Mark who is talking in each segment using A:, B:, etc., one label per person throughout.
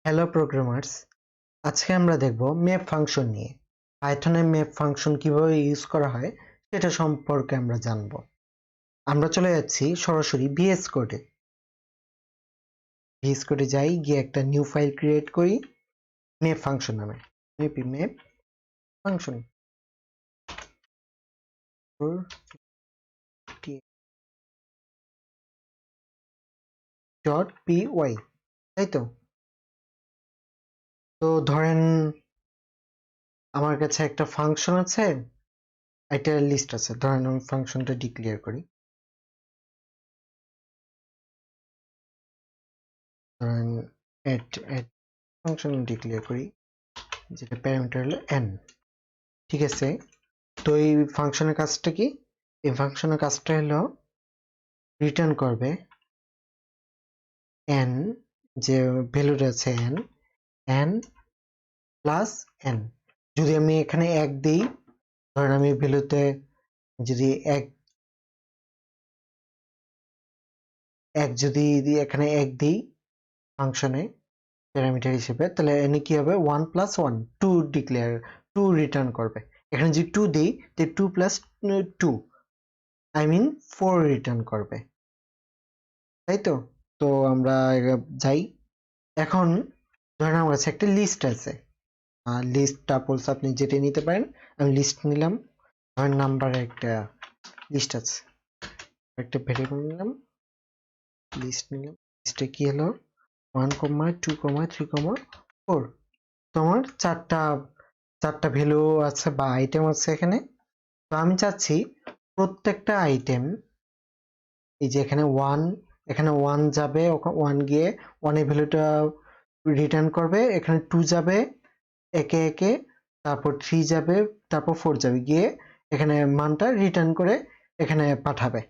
A: Hello programmers, আজকে আমরা দেখব ম্যাপ ফাংশন নিয়ে। পাইথনে ম্যাপ ফাংশন কিভাবে ইউজ করা হয় সেটা সম্পর্কে আমরা জানব। আমরা চলে যাচ্ছি সরাসরি ভিএস কোডে। ভিএস কোডে যাই, গিয়ে একটা নিউ ফাইল ক্রিয়েট করি ম্যাপ ফাংশন নামে। ম্যাপ ফাংশন ডট py, তাই তো? তো ধরেন আমার কাছে একটা ফাংশন আছে, একটা লিস্ট আছে। ধরেন আমি ফাংশনটা ডিক্লেয়ার করি। ধরেন এড ফাংশন ডিক্লেয়ার করি, যেটা প্যারামিটার হলো n। ঠিক আছে, তো এই ফাংশনের কাজটা কি? এই ফাংশনের কাজটা হলো রিটার্ন করবে n, যে ভ্যালুটা আছে n প্লাস n। যদি আমি এখানে 1 দিই, ধরেন আমি ভ্যালুতে যদি 1 যদি এখানে 1 দিই ফাংশনে প্যারামিটার হিসেবে, তাহলে n কি হবে 1 প্লাস 1, 2 ডিক্লেয়ার 2 রিটার্ন করবে। এখানে যদি 2 দিই তো 2 প্লাস 2 আই মিন 4 রিটার্ন করবে, তাই তো? তো আমরা যাই। এখন ধরেন আমার কাছে একটা লিস্ট আছে, লিস্ট টাপলস আপনি যেটা নিতে পারেন। আমি লিস্ট নিলাম, ধরেন নাম্বার একটা লিস্ট আছে, একটা ভেরিয়েবল নিলাম, লিস্ট নিলাম। লিস্টে কি হলো 1, 2, 3, 4। তোমার চারটা ভ্যালু আছে বা আইটেম আছে এখানে। তো আমি চাচ্ছি প্রত্যেকটা আইটেম, এই যে এখানে 1, এখানে 1 যাবে, 1 গিয়ে 1 এর ভ্যালুটা রিটার্ন করবে, এখানে 2 যাবে একে একে, তারপর 3 যাবে, তারপর 4 যাবে, গিয়ে এখানে মানটা রিটার্ন করে এখানে পাঠাবে।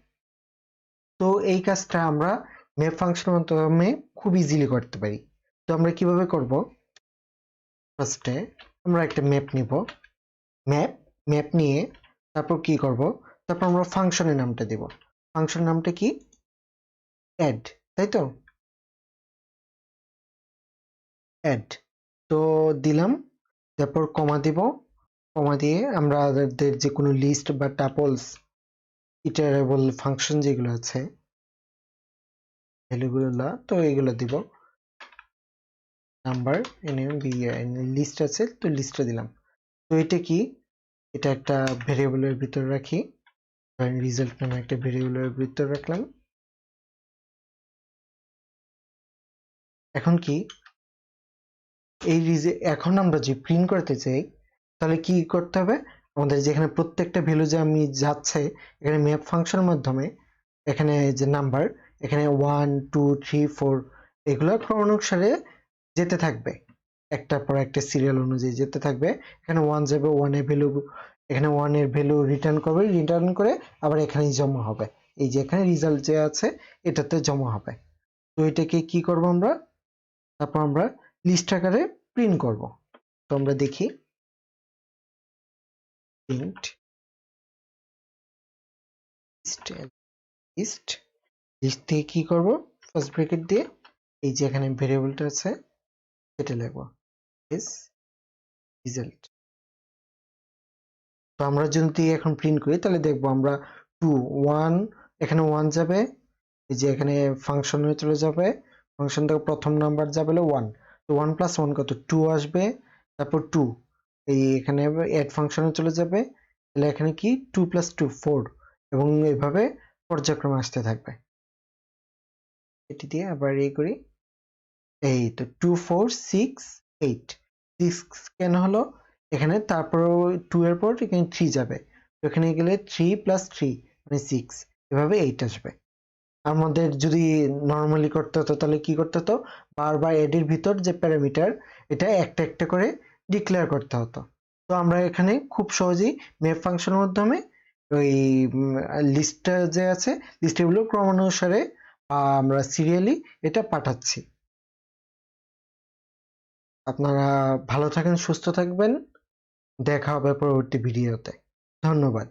A: তো এই কাজটা আমরা ম্যাপ ফাংশনের মাধ্যমে খুব ইজিলি করতে পারি। তো আমরা কিভাবে করব? ফার্স্টে আমরা একটা ম্যাপ নিব, ম্যাপ ম্যাপ নিয়ে তারপর কি করব? তারপর আমরা ফাংশনের নামটা দেব। ফাংশন নামটা কি? অ্যাড, তাই তো? অ্যাড। তো দিলাম, তারপর কমা দিব। কমা দিয়ে আমরা আমাদের যে কোনো লিস্ট বা টাপলস ইটারেবল ফাংশন যেগুলো আছে ভ্যালুগুলো, তো এগুলো দিব। নাম্বার লিস্ট আছে, তো লিস্টে দিলাম। তো এটা কি? এটা একটা ভেরিয়েবলের ভিতর রাখি, রিজাল্ট নামে একটা ভেরিয়েবলের ভিতর রাখলাম। এখন কি, এখন আমরা যে প্রিন্ট করতে চাই, তাহলে কি করতে হবে? আমাদের যেখানে প্রত্যেকটা ভ্যালু যে আমি যাচ্ছে এখানে ম্যাপ ফাংশনের মাধ্যমে, এখানে যে নাম্বার, এখানে 1, 2, 3, 4 এগুলো ক্রমানুসারে যেতে থাকবে, একটার পর একটা সিরিয়াল অনুযায়ী যেতে থাকবে। এখানে 1 যাবে, 1 এর ভ্যালু, এখানে 1 এর ভ্যালু রিটার্ন করবে, রিটার্ন করে আবার এখানেই জমা হবে। এই যে এখানে রিজাল্ট যে আছে এটাতে জমা হবে। তো এটাকে কি করব আমরা? তারপর আমরা লিস্ট আকারে প্রিন্ট করব। তো আমরা দেখি প্রিন্ট লিস্ট। লিস্ট থেকে কি করব? ফার্স্ট ব্র্যাকেট দিয়ে এই যে এখানে ভেরিয়েবলটা আছে এটা লিখব, ইস রিজাল্ট। তো আমরা যদি এখন প্রিন্ট করি তাহলে দেখবো আমরা 2, 1, এখানে 1 যাবে, এই যে এখানে ফাংশনে চলে যাবে, ফাংশন থেকে প্রথম নাম্বার যাবে হলো 1। তো 1 প্লাস 1 কত? 2 আসবে, তারপর 2 এই এখানে এড ফাংশনে চলে যাবে, তাহলে এখানে কি 2 প্লাস 2 4, এবং এইভাবে পর্যায়ক্রমে আসতে থাকবে। এটি দিয়ে আবার এই করি, এই তো 2, 4, 6, 8। 6 কেন হলো? এখানে তারপর 2 এর পর এখানে 3 যাবে, তো এখানে গেলে 3 প্লাস 3 মানে 6, এভাবে 8 আসবে। আমাদের যদি নর্মালি করতে হতো তাহলে কি করতে হতো? বারবার এর ভিতর যে প্যারামিটার এটা একটা একটা করে ডিক্লেয়ার করতে হতো। তো আমরা এখানে খুব সহজেই ম্যাপ ফাংশনের মাধ্যমে ওই লিস্টটা যে আছে লিস্টগুলো ক্রমানুসারে আমরা সিরিয়ালি এটা পাঠাচ্ছি। আপনারা ভালো থাকেন, সুস্থ থাকবেন, দেখা হবে পরবর্তী ভিডিওতে। ধন্যবাদ।